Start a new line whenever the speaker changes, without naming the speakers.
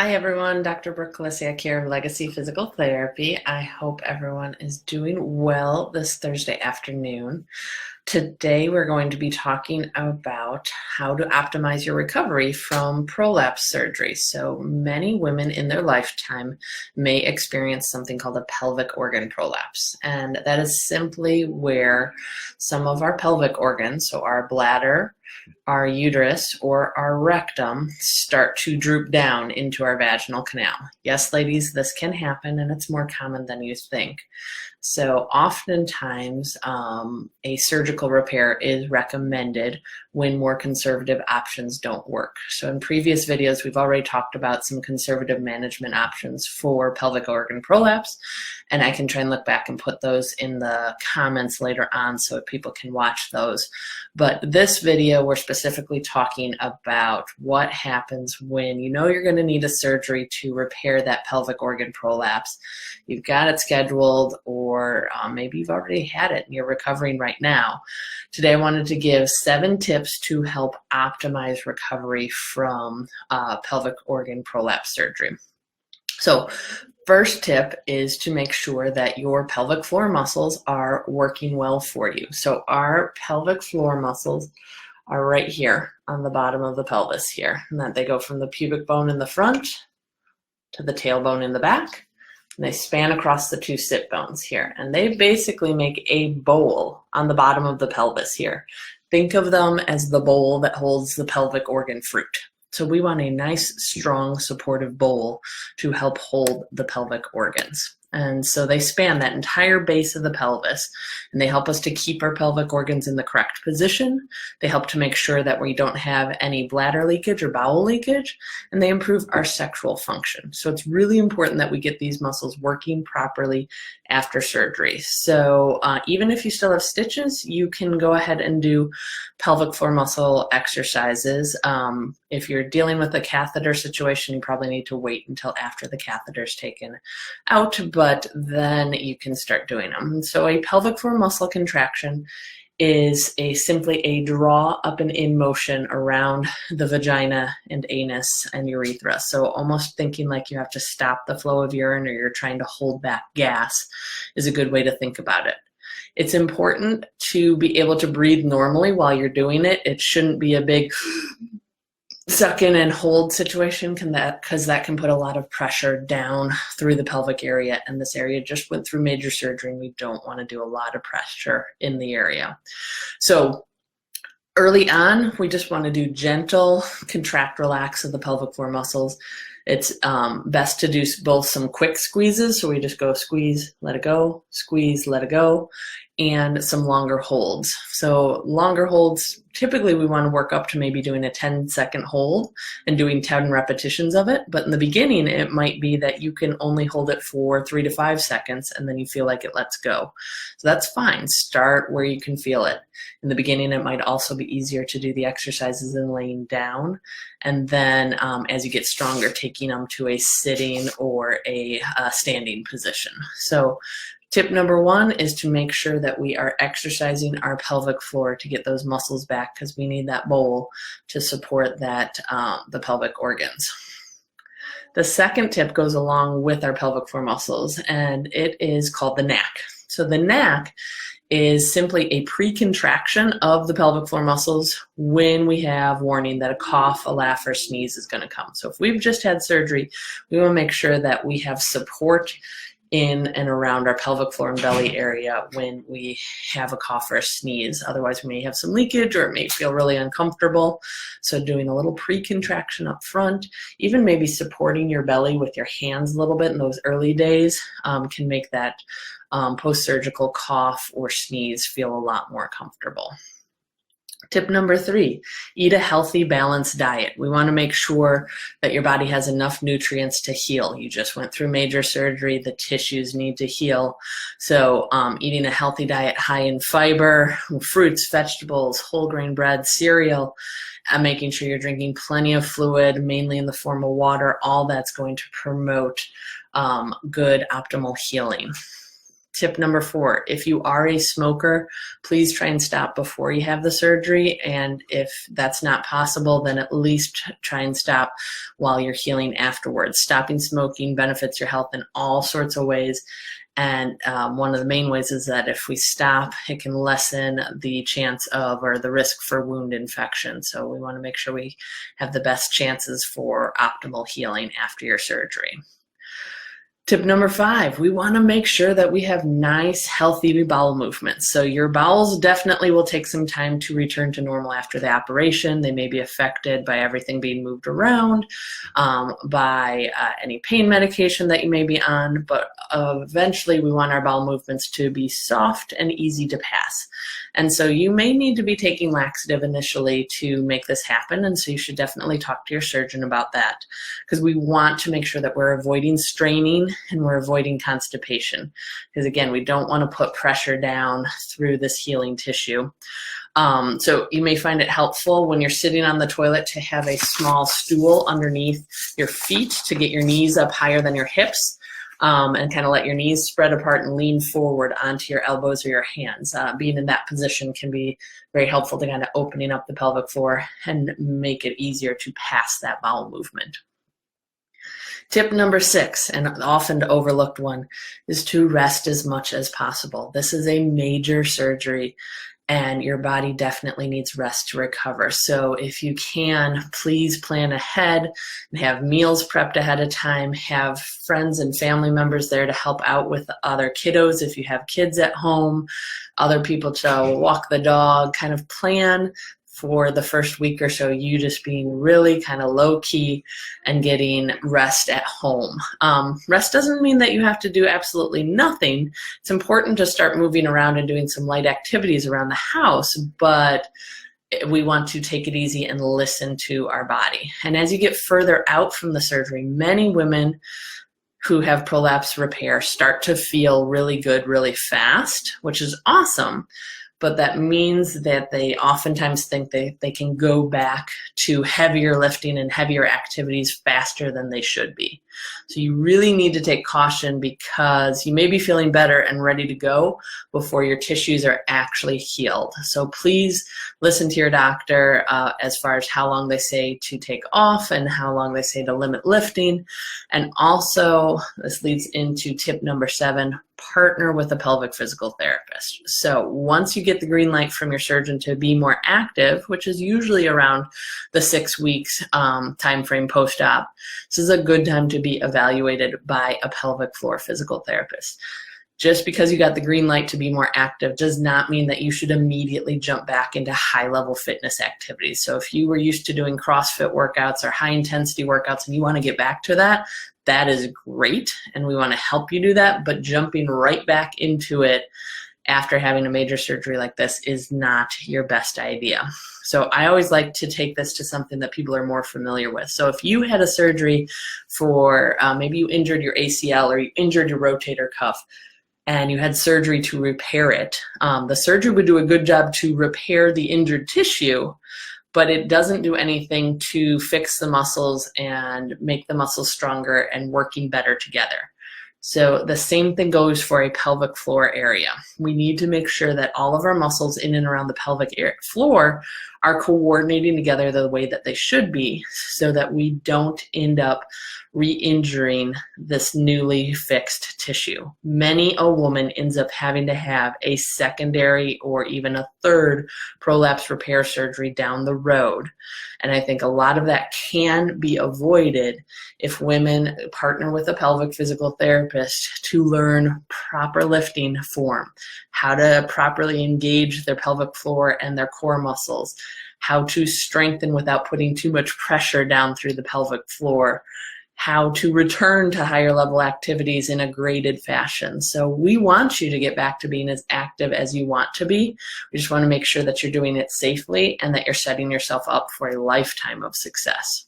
Hi everyone, Dr. Brooke KALISIAK here of Legacy Physical Therapy. I hope everyone is doing well this Thursday afternoon. Today we're going to be talking about how to optimize your recovery from prolapse surgery. So many women in their lifetime may experience something called a pelvic organ prolapse, and that is simply where some of our pelvic organs, so our bladder, our uterus, or our rectum, start to droop down into our vaginal canal. Yes, ladies, this can happen, and it's more common than you think. So oftentimes a surgical repair is recommended when more conservative options don't work. So in previous videos, we've already talked about some conservative management options for pelvic organ prolapse, and I can try and look back and put those in the comments later on so people can watch those. But this video, we're specifically talking about what happens when you know you're going to need a surgery to repair that pelvic organ prolapse. You've got it scheduled, or maybe you've already had it and you're recovering right now. Today I wanted to give 7 tips to help optimize recovery from pelvic organ prolapse surgery. So first tip is to make sure that your pelvic floor muscles are working well for you. So our pelvic floor muscles are right here on the bottom of the pelvis here, and that they go from the pubic bone in the front to the tailbone in the back. And they span across the 2 sit bones here, and they basically make a bowl on the bottom of the pelvis here. Think of them as the bowl that holds the pelvic organ fruit. So we want a nice, strong, supportive bowl to help hold the pelvic organs. And so they span that entire base of the pelvis, and they help us to keep our pelvic organs in the correct position. They help to make sure that we don't have any bladder leakage or bowel leakage, and they improve our sexual function. So it's really important that we get these muscles working properly after surgery. So even if you still have stitches, you can go ahead and do pelvic floor muscle exercises. If you're dealing with a catheter situation, you probably need to wait until after the catheter is taken out, but then you can start doing them. So a pelvic floor muscle contraction is simply a draw up and in motion around the vagina and anus and urethra. So almost thinking like you have to stop the flow of urine or you're trying to hold back gas is a good way to think about it. It's important to be able to breathe normally while you're doing it. It shouldn't be a big suck in and hold situation, because that can put a lot of pressure down through the pelvic area, and this area just went through major surgery and we don't want to do a lot of pressure in the area. So early on, we just want to do gentle contract relax of the pelvic floor muscles. It's best to do both some quick squeezes, so we just go squeeze, let it go, squeeze, let it go, and some longer holds. So longer holds, typically we want to work up to maybe doing a 10-second hold and doing 10 repetitions of it. But in the beginning, it might be that you can only hold it for 3 to 5 seconds and then you feel like it lets go. So that's fine. Start where you can feel it. In the beginning, it might also be easier to do the exercises in laying down. And then as you get stronger, taking them to a sitting or a standing position. So tip number 1 is to make sure that we are exercising our pelvic floor to get those muscles back, because we need that bowl to support that the pelvic organs. The second tip goes along with our pelvic floor muscles, and it is called the KNACK. So the KNACK is simply a pre-contraction of the pelvic floor muscles when we have warning that a cough, a laugh, or sneeze is going to come. So if we've just had surgery, we want to make sure that we have support in and around our pelvic floor and belly area when we have a cough or a sneeze. Otherwise, we may have some leakage or it may feel really uncomfortable. So doing a little pre-contraction up front, even maybe supporting your belly with your hands a little bit in those early days can make that post-surgical cough or sneeze feel a lot more comfortable. Tip number 3, eat a healthy, balanced diet. We want to make sure that your body has enough nutrients to heal. You just went through major surgery. The tissues need to heal. So eating a healthy diet high in fiber, fruits, vegetables, whole grain bread, cereal, and making sure you're drinking plenty of fluid, mainly in the form of water, all that's going to promote good, optimal healing. Tip number 4, if you are a smoker, please try and stop before you have the surgery. And if that's not possible, then at least try and stop while you're healing afterwards. Stopping smoking benefits your health in all sorts of ways. And one of the main ways is that if we stop, it can lessen the chance of or the risk for wound infection. So we want to make sure we have the best chances for optimal healing after your surgery. Tip number 5, we want to make sure that we have nice, healthy bowel movements. So your bowels definitely will take some time to return to normal after the operation. They may be affected by everything being moved around, by any pain medication that you may be on, but eventually we want our bowel movements to be soft and easy to pass. And so you may need to be taking laxative initially to make this happen, and so you should definitely talk to your surgeon about that, because we want to make sure that we're avoiding straining and we're avoiding constipation, because again, we don't want to put pressure down through this healing tissue. So you may find it helpful when you're sitting on the toilet to have a small stool underneath your feet to get your knees up higher than your hips. And kind of let your knees spread apart and lean forward onto your elbows or your hands. Being in that position can be very helpful to kind of opening up the pelvic floor and make it easier to pass that bowel movement. Tip number 6, and often overlooked one, is to rest as much as possible. This is a major surgery, and your body definitely needs rest to recover. So if you can, please plan ahead and have meals prepped ahead of time. Have friends and family members there to help out with the other kiddos if you have kids at home, other people to walk the dog. Kind of plan for the first week or so, you just being really kind of low key and getting rest at home. Rest doesn't mean that you have to do absolutely nothing. It's important to start moving around and doing some light activities around the house, but we want to take it easy and listen to our body. And as you get further out from the surgery, many women who have prolapse repair start to feel really good really fast, which is awesome. But that means that they oftentimes think they can go back to heavier lifting and heavier activities faster than they should be. So you really need to take caution, because you may be feeling better and ready to go before your tissues are actually healed. So please listen to your doctor as far as how long they say to take off and how long they say to limit lifting. And also, this leads into tip number 7, partner with a pelvic physical therapist. So once you get the green light from your surgeon to be more active, which is usually around the 6 weeks time frame post-op, this is a good time to be evaluated by a pelvic floor physical therapist. Just because you got the green light to be more active does not mean that you should immediately jump back into high-level fitness activities. So if you were used to doing CrossFit workouts or high-intensity workouts and you want to get back to that, that is great, and we want to help you do that, but jumping right back into it after having a major surgery like this is not your best idea. So I always like to take this to something that people are more familiar with. So if you had a surgery for, maybe you injured your ACL or you injured your rotator cuff, and you had surgery to repair it, the surgery would do a good job to repair the injured tissue, but it doesn't do anything to fix the muscles and make the muscles stronger and working better together. So the same thing goes for a pelvic floor area. We need to make sure that all of our muscles in and around the pelvic floor are coordinating together the way that they should be, so that we don't end up re-injuring this newly fixed tissue. Many a woman ends up having to have a secondary or even a third prolapse repair surgery down the road. And I think a lot of that can be avoided if women partner with a pelvic physical therapist to learn proper lifting form, how to properly engage their pelvic floor and their core muscles, how to strengthen without putting too much pressure down through the pelvic floor, how to return to higher level activities in a graded fashion. So we want you to get back to being as active as you want to be. We just want to make sure that you're doing it safely and that you're setting yourself up for a lifetime of success.